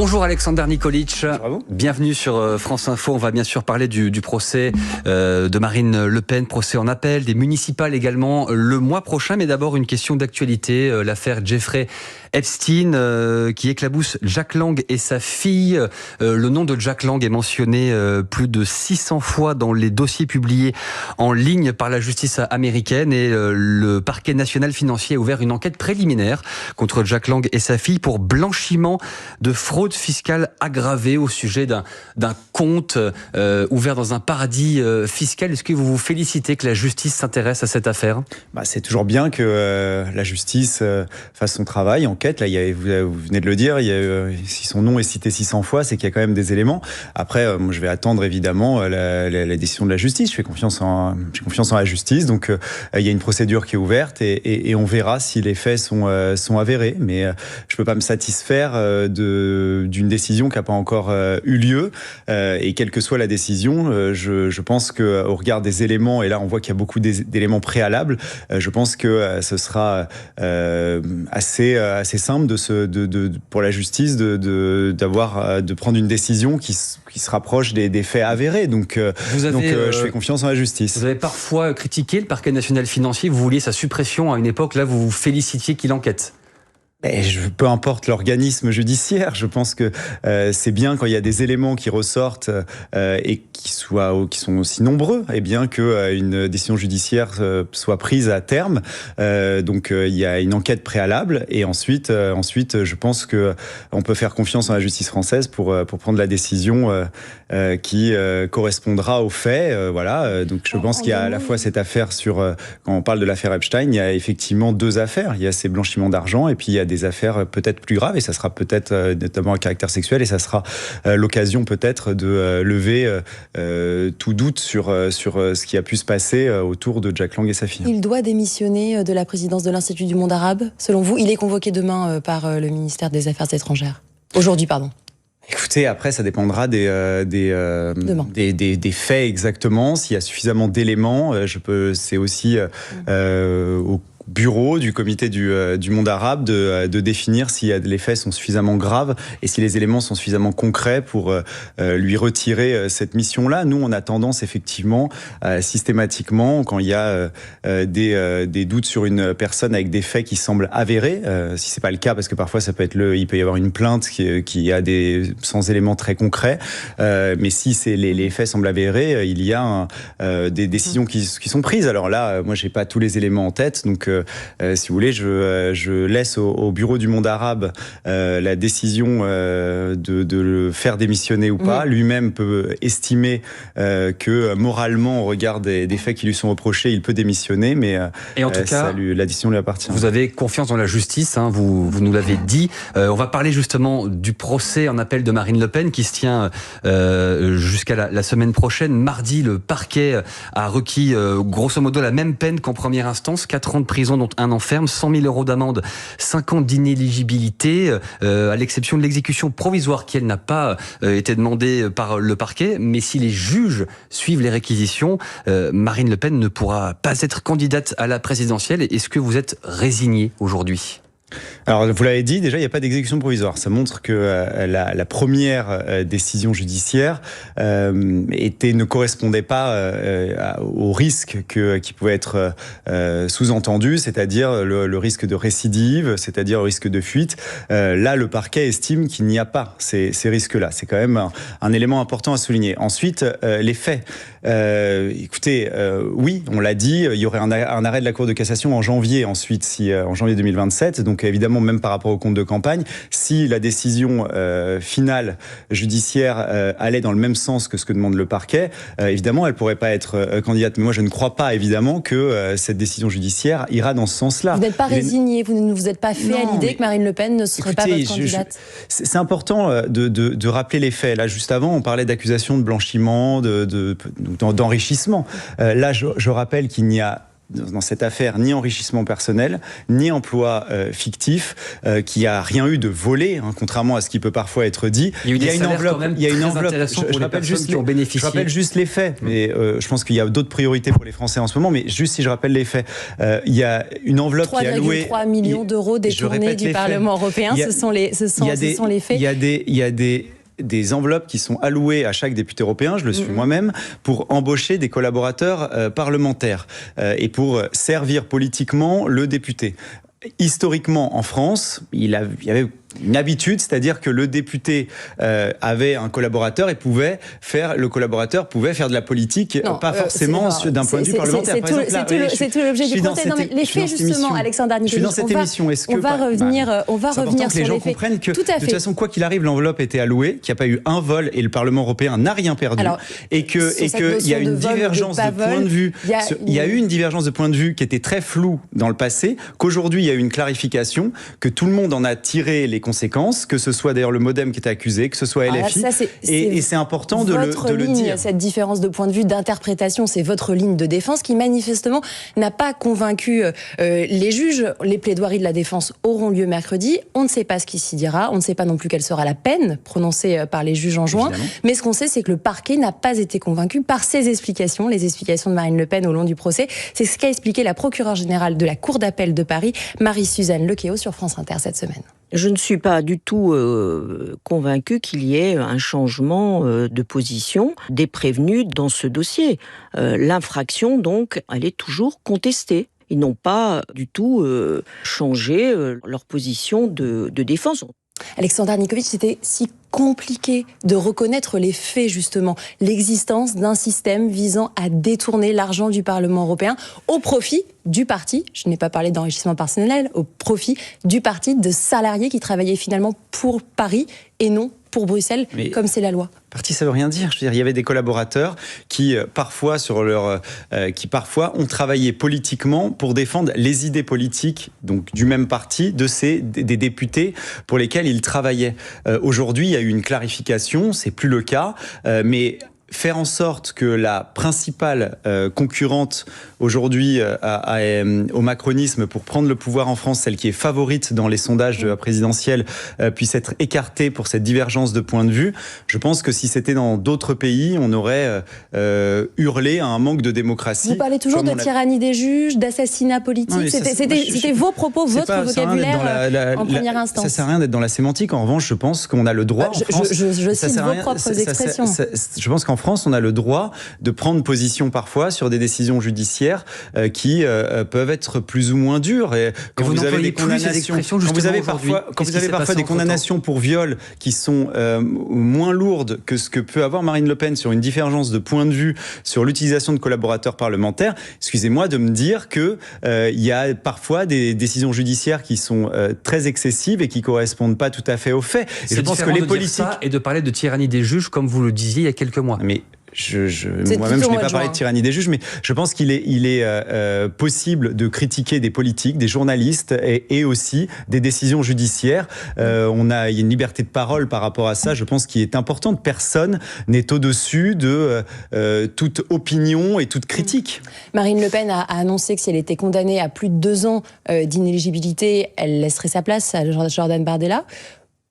Bonjour Alexander Nikolic, Bravo. Bienvenue sur France Info. On va bien sûr parler du procès de Marine Le Pen, procès en appel, des municipales également le mois prochain. Mais d'abord une question d'actualité, l'affaire Jeffrey Epstein qui éclabousse Jack Lang et sa fille. Le nom de Jack Lang est mentionné plus de 600 fois dans les dossiers publiés en ligne par la justice américaine et le parquet national financier a ouvert une enquête préliminaire contre Jack Lang et sa fille pour blanchiment de fraude fiscale aggravée au sujet d'un compte ouvert dans un paradis fiscal. Est-ce que vous vous félicitez que la justice s'intéresse à cette affaire ? C'est toujours bien que la justice fasse son travail, enquête. Là, vous venez de le dire, si son nom est cité 600 fois, c'est qu'il y a quand même des éléments. Après, moi, je vais attendre évidemment la décision de la justice. J'ai confiance en la justice. Donc, il y a une procédure qui est ouverte et on verra si les faits sont avérés. Mais je peux pas me satisfaire d'une décision qui n'a pas encore eu lieu. Et quelle que soit la décision, je pense qu'au regard des éléments, et là on voit qu'il y a beaucoup d'éléments préalables, je pense que ce sera assez simple pour la justice de prendre une décision qui se rapproche des faits avérés. Donc je fais confiance en la justice. Vous avez parfois critiqué le parquet national financier, vous vouliez sa suppression à une époque, là vous vous félicitiez qu'il enquête. Peu importe l'organisme judiciaire, je pense que c'est bien quand il y a des éléments qui ressortent et qui sont aussi nombreux, et bien que une décision judiciaire soit prise à terme. Donc il y a une enquête préalable et ensuite je pense que on peut faire confiance en la justice française pour prendre la décision qui correspondra aux faits. Voilà. Donc je pense qu'il y a à la fois cette affaire quand on parle de l'affaire Epstein, il y a effectivement deux affaires. Il y a ces blanchiments d'argent et puis il y a des affaires peut-être plus graves, et ça sera peut-être notamment à caractère sexuel, et ça sera l'occasion peut-être de lever tout doute sur ce qui a pu se passer autour de Jack Lang et sa fille. Il doit démissionner de la présidence de l'Institut du monde arabe, selon vous? Il est convoqué demain par le ministère des Affaires étrangères. Aujourd'hui, pardon. Écoutez, après, ça dépendra des faits exactement. S'il y a suffisamment d'éléments, c'est aussi au bureau du comité du monde arabe de définir si les faits sont suffisamment graves et si les éléments sont suffisamment concrets pour lui retirer cette mission-là. Nous, on a tendance effectivement systématiquement, quand il y a des doutes sur une personne avec des faits qui semblent avérés, si c'est pas le cas, parce que parfois il peut y avoir une plainte qui a sans éléments très concrets, mais si les faits semblent avérés, il y a des décisions qui sont prises. Alors là, moi, j'ai pas tous les éléments en tête, donc si vous voulez, je laisse au bureau du monde arabe la décision de le faire démissionner ou pas. Lui-même peut estimer que moralement, au regard des faits qui lui sont reprochés, il peut démissionner, mais et en tout cas, la décision lui appartient. Vous avez confiance dans la justice, hein, vous nous l'avez dit. On va parler justement du procès en appel de Marine Le Pen qui se tient jusqu'à la semaine prochaine. Mardi, le parquet a requis grosso modo la même peine qu'en première instance, 4 ans de prison dont 1 an ferme, 100 000 € d'amende, 5 ans d'inéligibilité, à l'exception de l'exécution provisoire qui, elle, n'a pas été demandée par le parquet. Mais si les juges suivent les réquisitions, Marine Le Pen ne pourra pas être candidate à la présidentielle. Est-ce que vous êtes résigné aujourd'hui ? Alors, vous l'avez dit, déjà, il n'y a pas d'exécution provisoire. Ça montre que la première décision judiciaire ne correspondait pas au risque qui pouvait être sous-entendu, c'est-à-dire le risque de récidive, c'est-à-dire le risque de fuite. Là, le parquet estime qu'il n'y a pas ces risques-là. C'est quand même un élément important à souligner. Ensuite, les faits. Écoutez, oui, on l'a dit, il y aurait un arrêt de la Cour de cassation en janvier, ensuite, en janvier 2027. Donc, évidemment, même par rapport au compte de campagne, si la décision finale judiciaire allait dans le même sens que ce que demande le parquet, évidemment, elle pourrait pas être candidate. Mais moi, je ne crois pas, évidemment, que cette décision judiciaire ira dans ce sens-là. Vous n'êtes pas résigné, vous ne vous êtes pas fait à l'idée que Marine Le Pen ne serait pas votre candidate. C'est important de rappeler les faits. Là, juste avant, on parlait d'accusations de blanchiment, d'enrichissement. Là, je rappelle qu'il n'y a dans cette affaire ni enrichissement personnel, ni emploi fictif, qu'il n'y a rien eu de volé, hein, contrairement à ce qui peut parfois être dit. Il y a une enveloppe. Il y a une enveloppe. Je rappelle juste les faits. Mais je pense qu'il y a d'autres priorités pour les Français en ce moment. Mais juste si je rappelle les faits, il y a une enveloppe qui est allouée. 3,3 millions d'euros détournés du Parlement européen. Ce sont les faits. Il y a des enveloppes qui sont allouées à chaque député européen, je le suis moi-même, pour embaucher des collaborateurs parlementaires et pour servir politiquement le député. Historiquement, en France, il y avait une habitude, c'est-à-dire que le député avait un collaborateur et le collaborateur pouvait faire de la politique, pas forcément d'un point de vue parlementaire. C'est tout l'objet du procès. Les faits, justement, Alexandre Arnikovic. Je suis dans cette émission. On va revenir sur les gens comprennent que, de toute façon, quoi qu'il arrive, l'enveloppe était allouée, qu'il n'y a pas eu un vol et le Parlement européen n'a rien perdu. Et qu'il y a une divergence de point de vue. Il y a eu une divergence de point de vue qui était très floue dans le passé, qu'aujourd'hui, il y a eu une clarification, que tout le monde en a tiré les conséquences, que ce soit d'ailleurs le MoDem qui était accusé, que ce soit LFI, et c'est important de le dire. Cette différence de point de vue, d'interprétation, c'est votre ligne de défense qui manifestement n'a pas convaincu les juges. Les plaidoiries de la défense auront lieu mercredi. On ne sait pas ce qui s'y dira, on ne sait pas non plus quelle sera la peine prononcée par les juges en juin. Évidemment. Mais ce qu'on sait, c'est que le parquet n'a pas été convaincu par ses explications, les explications de Marine Le Pen au long du procès. C'est ce qu'a expliqué la procureure générale de la Cour d'appel de Paris, Marie-Suzanne Lequéo, sur France Inter cette semaine. Je ne suis pas du tout convaincue qu'il y ait un changement de position des prévenus dans ce dossier. L'infraction, donc, elle est toujours contestée. Ils n'ont pas du tout changé leur position de défense. Alexandre Arnikovic, c'était si compliqué de reconnaître les faits, justement, l'existence d'un système visant à détourner l'argent du Parlement européen au profit du parti, je n'ai pas parlé d'enrichissement personnel, au profit du parti de salariés qui travaillaient finalement pour Paris et non pour Bruxelles, comme c'est la loi. Parti, ça veut rien dire. Je veux dire, il y avait des collaborateurs qui parfois ont travaillé politiquement pour défendre les idées politiques, donc du même parti, des députés pour lesquels ils travaillaient. Aujourd'hui, il y a eu une clarification, c'est plus le cas, mais faire en sorte que la principale concurrente aujourd'hui au macronisme pour prendre le pouvoir en France, celle qui est favorite dans les sondages de la présidentielle, puisse être écartée pour cette divergence de point de vue. Je pense que si c'était dans d'autres pays, on aurait hurlé à un manque de démocratie. Vous parlez toujours de tyrannie des juges, d'assassinat politique. C'était vos propos, votre vocabulaire en première instance. Ça sert à rien d'être dans la sémantique. En revanche, je pense qu'on a le droit. Je cite vos propres expressions. Je pense qu'en France, on a le droit de prendre position parfois sur des décisions judiciaires qui peuvent être plus ou moins dures. Et quand vous avez des condamnations, quand vous avez parfois des condamnations pour viol qui sont moins lourdes que ce que peut avoir Marine Le Pen sur une divergence de point de vue sur l'utilisation de collaborateurs parlementaires, excusez-moi de me dire que il y a parfois des décisions judiciaires qui sont très excessives et qui correspondent pas tout à fait aux faits. Et je pense que les politiques et de parler de tyrannie des juges comme vous le disiez il y a quelques mois. Mais moi-même, je n'ai pas parlé de tyrannie des juges, mais je pense qu'il est possible de critiquer des politiques, des journalistes et aussi des décisions judiciaires. Il y a une liberté de parole par rapport à ça, je pense, qui est importante. Personne n'est au-dessus de toute opinion et toute critique. Marine Le Pen a annoncé que si elle était condamnée à plus de 2 ans d'inéligibilité, elle laisserait sa place à Jordan Bardella.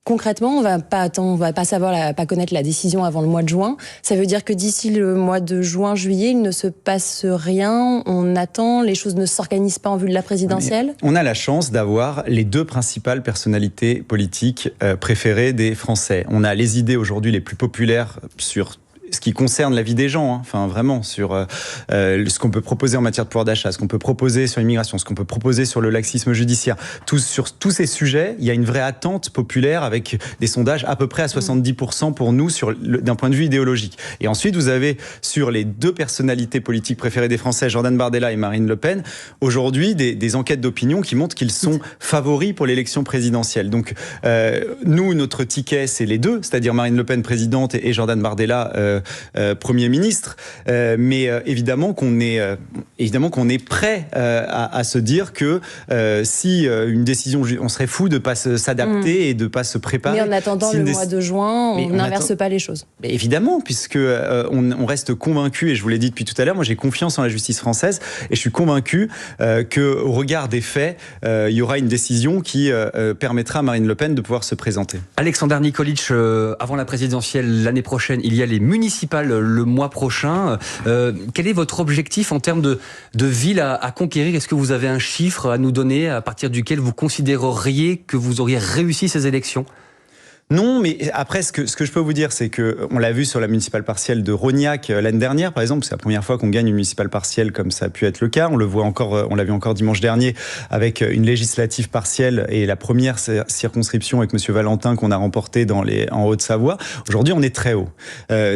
Concrètement, on va pas connaître la décision avant le mois de juin. Ça veut dire que d'ici le mois de juin-juillet, il ne se passe rien. On attend, les choses ne s'organisent pas en vue de la présidentielle. On a la chance d'avoir les 2 principales personnalités politiques préférées des Français. On a les idées aujourd'hui les plus populaires sur ce qui concerne la vie des gens, enfin vraiment sur ce qu'on peut proposer en matière de pouvoir d'achat, ce qu'on peut proposer sur l'immigration, ce qu'on peut proposer sur le laxisme judiciaire. Sur tous ces sujets, il y a une vraie attente populaire avec des sondages à peu près à 70% pour nous d'un point de vue idéologique. Et ensuite, vous avez sur les 2 personnalités politiques préférées des Français, Jordan Bardella et Marine Le Pen, aujourd'hui des enquêtes d'opinion qui montrent qu'ils sont favoris pour l'élection présidentielle. Donc nous, notre ticket, c'est les 2, c'est-à-dire Marine Le Pen présidente et Jordan Bardella Premier ministre. Mais évidemment qu'on est prêt à se dire que si une décision, on serait fou de ne pas s'adapter et de ne pas se préparer. Mais en attendant le mois de juin, on n'inverse pas les choses. Mais évidemment, puisque on reste convaincu, et je vous l'ai dit depuis tout à l'heure, moi j'ai confiance en la justice française et je suis convaincu qu'au regard des faits, il y aura une décision qui permettra à Marine Le Pen de pouvoir se présenter. Alexander Nikolic, avant la présidentielle l'année prochaine, il y a les municipales le mois prochain. Quel est votre objectif en termes de villes à conquérir? Est-ce que vous avez un chiffre à nous donner à partir duquel vous considéreriez que vous auriez réussi ces élections? Non, mais après, ce que je peux vous dire, c'est qu'on l'a vu sur la municipale partielle de Rognac l'année dernière, par exemple. C'est la première fois qu'on gagne une municipale partielle comme ça a pu être le cas. On l'a vu encore dimanche dernier avec une législative partielle et la première circonscription avec M. Valentin qu'on a remportée en Haute-Savoie. Aujourd'hui, on est très haut.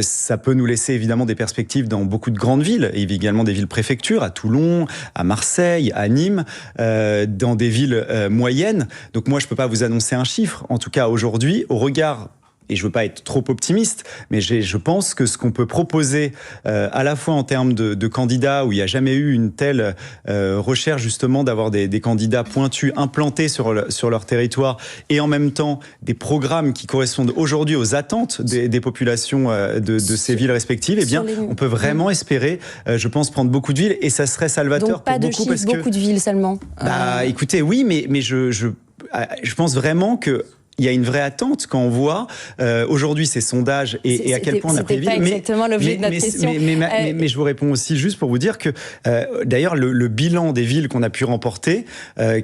Ça peut nous laisser évidemment des perspectives dans beaucoup de grandes villes, et également des villes-préfectures, à Toulon, à Marseille, à Nîmes, dans des villes moyennes. Donc moi, je ne peux pas vous annoncer un chiffre. En tout cas, aujourd'hui, au regard, et je ne veux pas être trop optimiste, mais je pense que ce qu'on peut proposer à la fois en termes de candidats, où il n'y a jamais eu une telle recherche justement d'avoir des candidats pointus implantés sur leur territoire, et en même temps des programmes qui correspondent aujourd'hui aux attentes des populations de ces villes respectives, eh bien on peut vraiment espérer, je pense, prendre beaucoup de villes, et ça serait salvateur. Donc pas pour de beaucoup, chiffres, beaucoup de villes seulement. Écoutez, oui, mais je pense vraiment que il y a une vraie attente quand on voit aujourd'hui ces sondages et à quel point on a pris C'était pas exactement l'objet de notre question. Mais je vous réponds aussi juste pour vous dire que d'ailleurs le bilan des villes qu'on a pu remporter,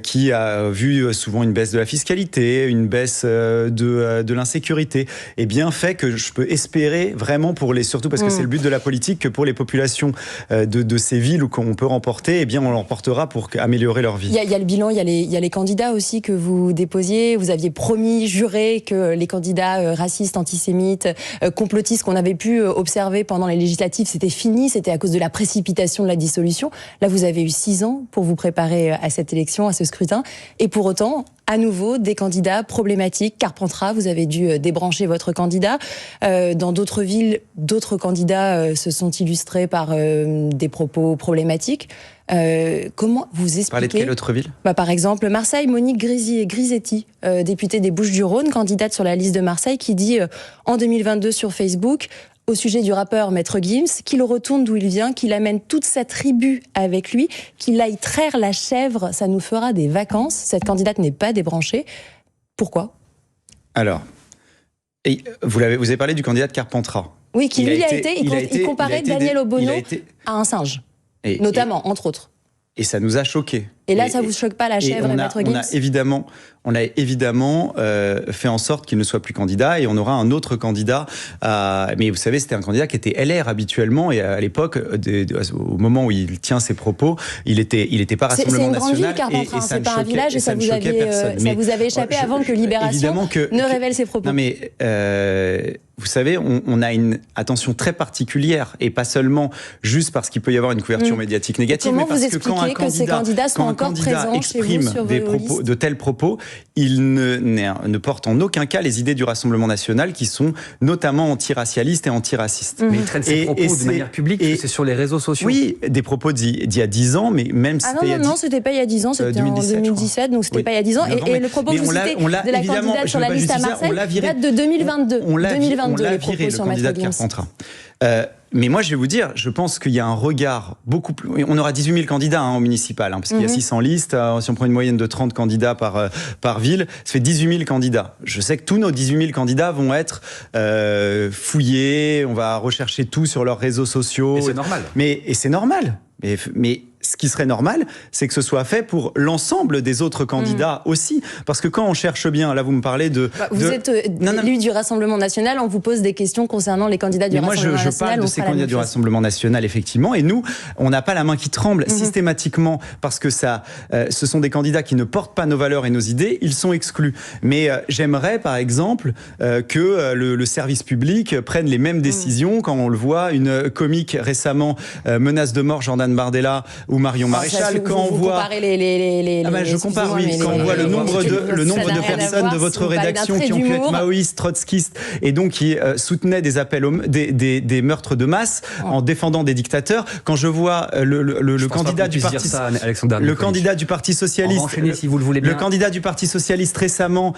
qui a vu souvent une baisse de la fiscalité, une baisse de l'insécurité, eh bien fait que je peux espérer vraiment surtout parce que c'est le but de la politique, que pour les populations de ces villes qu'on peut remporter, eh bien on l'emportera pour améliorer leur vie. Il y a le bilan, il y a les candidats aussi que vous déposiez. Vous aviez promis, juré que les candidats racistes, antisémites, complotistes qu'on avait pu observer pendant les législatives, c'était fini, c'était à cause de la précipitation de la dissolution. Là, vous avez eu 6 ans pour vous préparer à cette élection, à ce scrutin. Et pour autant, à nouveau, des candidats problématiques. Carpentras, vous avez dû débrancher votre candidat. Dans d'autres villes, d'autres candidats se sont illustrés par des propos problématiques. Comment vous expliquez... Parlez de quelle autre ville ? Par exemple, Marseille, Monique Grisetti, députée des Bouches-du-Rhône, candidate sur la liste de Marseille, qui dit en 2022 sur Facebook, au sujet du rappeur Maître Gims, qu'il retourne d'où il vient, qu'il amène toute sa tribu avec lui, qu'il aille traire la chèvre, ça nous fera des vacances. Cette candidate n'est pas débranchée. Pourquoi ? Alors, vous avez parlé du candidat de Carpentras. Oui, qui lui il comparait Daniel Obono à un singe. Notamment, entre autres. Et ça nous a choqués. Et là, ça ne vous choque pas, la chèvre et Maître Gims ? On a évidemment fait en sorte qu'il ne soit plus candidat, et on aura un autre candidat. Mais vous savez, c'était un candidat qui était LR habituellement, et à l'époque, au moment où il tient ses propos, il était pas Rassemblement National. C'est une grande ville, Carpentras, c'est pas un village, et ça vous avait échappé avant que Libération ne révèle ses propos. Non mais vous savez, on a une attention très particulière, et pas seulement juste parce qu'il peut y avoir une couverture médiatique négative, mais parce que quand un candidat exprime de tels propos, il ne porte en aucun cas les idées du Rassemblement National, qui sont notamment antiracialistes et antiracistes. Mais il traîne ses propos de manière publique, c'est sur les réseaux sociaux. Oui, des propos d'il y a 10 ans, mais même si non, c'était pas il y a 10 ans, c'était en 2017, donc c'était pas il y a 10 ans. Et le propos que vous citez de la candidate sur la liste à Marseille date de 2022. On l'a viré, le candidat de Carpentras. Mais moi, je vais vous dire, je pense qu'il y a un regard beaucoup plus... On aura 18 000 candidats au municipal, parce qu'il y a 600 listes. Si on prend une moyenne de 30 candidats par ville, ça fait 18 000 candidats. Je sais que tous nos 18 000 candidats vont être fouillés, on va rechercher tout sur leurs réseaux sociaux. Et c'est normal. Et c'est normal. Mais ce qui serait normal, c'est que ce soit fait pour l'ensemble des autres candidats aussi. Parce que quand on cherche bien, là vous me parlez de... Vous êtes élu du Rassemblement National, on vous pose des questions concernant les candidats du Rassemblement National. Moi je parle de ces candidats du Rassemblement National, effectivement, et nous, on n'a pas la main qui tremble systématiquement, parce que ce sont des candidats qui ne portent pas nos valeurs et nos idées, ils sont exclus. Mais j'aimerais par exemple que le service public prenne les mêmes décisions. Quand on le voit, une comique récemment menace de mort Jordan Jordan Bardella ou Marion Maréchal. Quand on voit... je compare, oui. Quand on voit le nombre de personnes de votre rédaction qui ont pu être maoïstes, trotskistes, et donc qui soutenaient des appels des meurtres de masse en défendant des dictateurs. Quand je vois le candidat du Parti socialiste, si vous le voulez bien. Le candidat du Parti socialiste récemment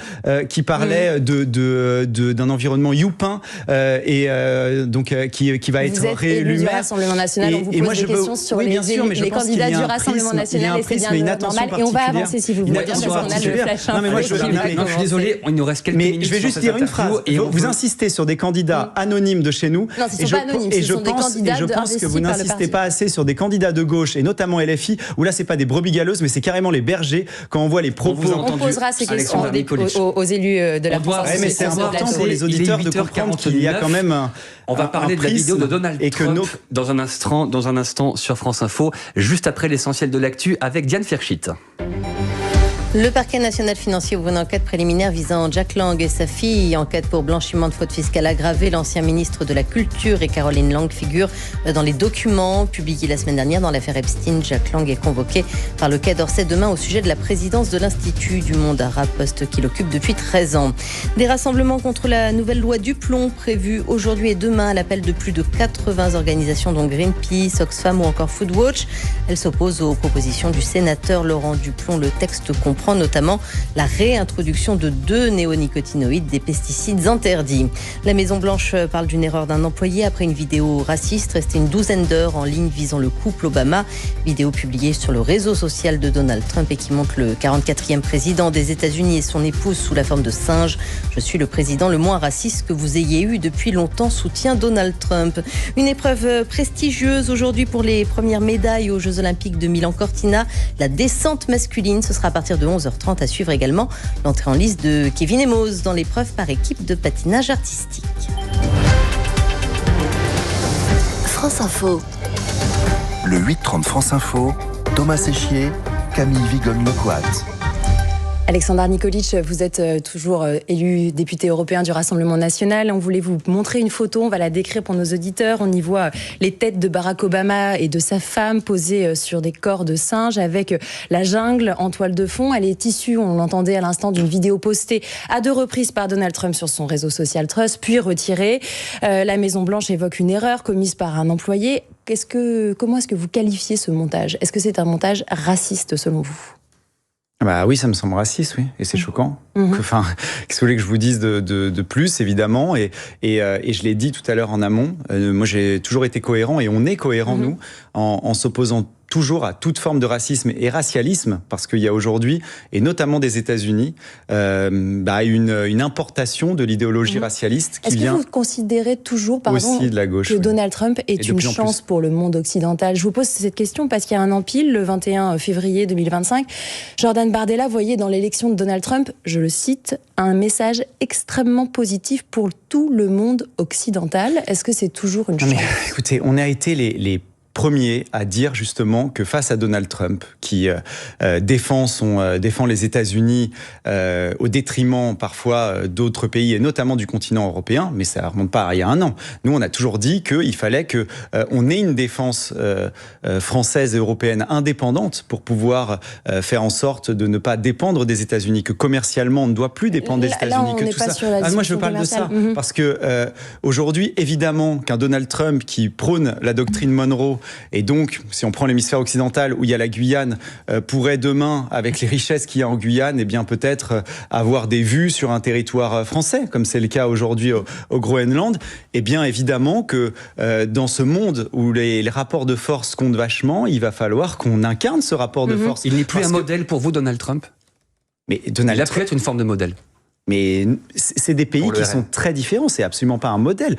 qui parlait d'un environnement youpin donc qui va être réélu maire. Rassemblement national, on vous pose des questions sur les candidats du Rassemblement national et c'est bien normal. Et on va avancer si vous voulez. Je suis désolé, il nous reste quelques minutes. Mais je vais juste dire une phrase. Vous insistez sur des candidats anonymes de chez nous. Non, ils ne sont pas anonymes, ce sont des candidats je pense que vous n'insistez pas assez sur des candidats de gauche et notamment LFI où là c'est pas des brebis galeuses mais c'est carrément les bergers quand on voit les propos. On posera ces questions aux élus de la France. Mais c'est important pour les auditeurs de comprendre qu'il y a quand même on va parler de la vidéo de Donald Trump dans un instant sur France Info, juste après l'essentiel de l'actu avec Diane Ferchit. Le parquet national financier ouvre une enquête préliminaire visant Jack Lang et sa fille. Enquête pour blanchiment de fraude fiscale aggravée. L'ancien ministre de la Culture et Caroline Lang figurent dans les documents publiés la semaine dernière dans l'affaire Epstein. Jack Lang est convoqué par le Quai d'Orsay demain au sujet de la présidence de l'Institut du monde arabe, poste qu'il occupe depuis 13 ans. Des rassemblements contre la nouvelle loi du plomb prévus aujourd'hui et demain à l'appel de plus de 80 organisations dont Greenpeace, Oxfam ou encore Foodwatch. Elles s'opposent aux propositions du sénateur Laurent Duplon. Le texte comprend notamment la réintroduction de 2 néonicotinoïdes, des pesticides interdits. La Maison-Blanche parle d'une erreur d'un employé après une vidéo raciste restée une douzaine d'heures en ligne visant le couple Obama. Vidéo publiée sur le réseau social de Donald Trump et qui montre le 44e président des États-Unis et son épouse sous la forme de singe. Je suis le président le moins raciste que vous ayez eu depuis longtemps, soutient Donald Trump. Une épreuve prestigieuse aujourd'hui pour les premières médailles aux Jeux Olympiques de Milan-Cortina. La descente masculine, ce sera à partir de 11h30 à suivre également l'entrée en liste de Kevin Emos dans l'épreuve par équipe de patinage artistique. France Info. Le 8-30 France Info, Thomas Séchier, Camille Vigogne-Lecoat. Alexandre Nikolic, vous êtes toujours élu député européen du Rassemblement national. On voulait vous montrer une photo, on va la décrire pour nos auditeurs. On y voit les têtes de Barack Obama et de sa femme posées sur des corps de singes avec la jungle en toile de fond. Elle est issue, on l'entendait à l'instant, d'une vidéo postée à 2 reprises par Donald Trump sur son réseau social Trust, puis retirée. La Maison-Blanche évoque une erreur commise par un employé. Comment est-ce que vous qualifiez ce montage ? Est-ce que c'est un montage raciste selon vous ? Bah oui, ça me semble raciste, oui, et c'est choquant. Enfin, qu'est-ce que vous voulez que je vous dise de plus, évidemment, et je l'ai dit tout à l'heure en amont. Moi, j'ai toujours été cohérent, et on est cohérent nous, en s'opposant toujours à toute forme de racisme et racialisme, parce qu'il y a aujourd'hui, et notamment des États-Unis, une importation de l'idéologie racialiste qui vient. Est-ce que vous considérez toujours, aussi de la gauche, que Donald Trump est une chance pour le monde occidental ? Je vous pose cette question parce qu'il y a un an pile, le 21 février 2025, Jordan Bardella voyait dans l'élection de Donald Trump, je le cite, un message extrêmement positif pour tout le monde occidental. Est-ce que c'est toujours une chance ? Écoutez, on a été les premier à dire justement que face à Donald Trump, qui défend les États-Unis au détriment parfois d'autres pays et notamment du continent européen, mais ça remonte pas à il y a un an. Nous, on a toujours dit qu'il fallait que on ait une défense française et européenne indépendante pour pouvoir faire en sorte de ne pas dépendre des États-Unis, que commercialement on ne doit plus dépendre des États-Unis, que tout ça. Moi, je parle de ça parce que aujourd'hui, évidemment, qu'un Donald Trump qui prône la doctrine Monroe. Et donc, si on prend l'hémisphère occidental où il y a la Guyane, pourrait demain, avec les richesses qu'il y a en Guyane, eh bien peut-être avoir des vues sur un territoire français, comme c'est le cas aujourd'hui au Groenland. Eh bien évidemment que dans ce monde où les rapports de force comptent vachement, il va falloir qu'on incarne ce rapport de force. Il n'est plus un modèle pour vous, Donald Trump ? Mais il a pu être une forme de modèle. Mais c'est des pays qui sont très différents, c'est absolument pas un modèle.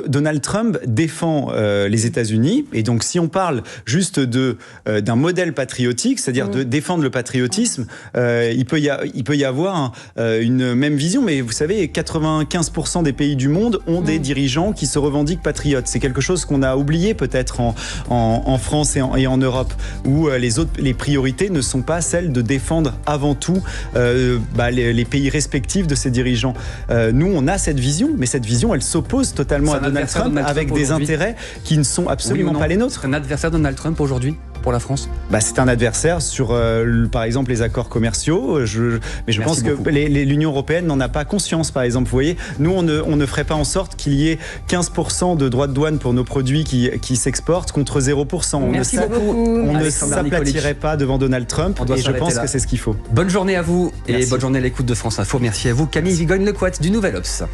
Donald Trump défend les États-Unis, et donc si on parle juste d'un modèle patriotique, c'est-à-dire de défendre le patriotisme, il peut y avoir une même vision, mais vous savez, 95% des pays du monde ont des dirigeants qui se revendiquent patriotes. C'est quelque chose qu'on a oublié peut-être en France et en Europe, où les priorités ne sont pas celles de défendre avant tout les pays irrespective de ses dirigeants. Nous, on a cette vision, mais cette vision, elle s'oppose totalement à Donald Trump avec des intérêts qui ne sont absolument pas les nôtres. C'est un adversaire Donald Trump aujourd'hui pour la France? C'est un adversaire sur, par exemple, les accords commerciaux. Mais je pense que l'Union européenne n'en a pas conscience, par exemple. Vous voyez, nous, on ne ferait pas en sorte qu'il y ait 15% de droits de douane pour nos produits qui s'exportent contre 0%. On ne s'aplatirait pas devant Donald Trump et je pense que c'est ce qu'il faut. Bonne journée à vous et bonne journée à l'écoute de France Info. Merci à vous, Camille Vigogne-Lecoat du Nouvel Obs.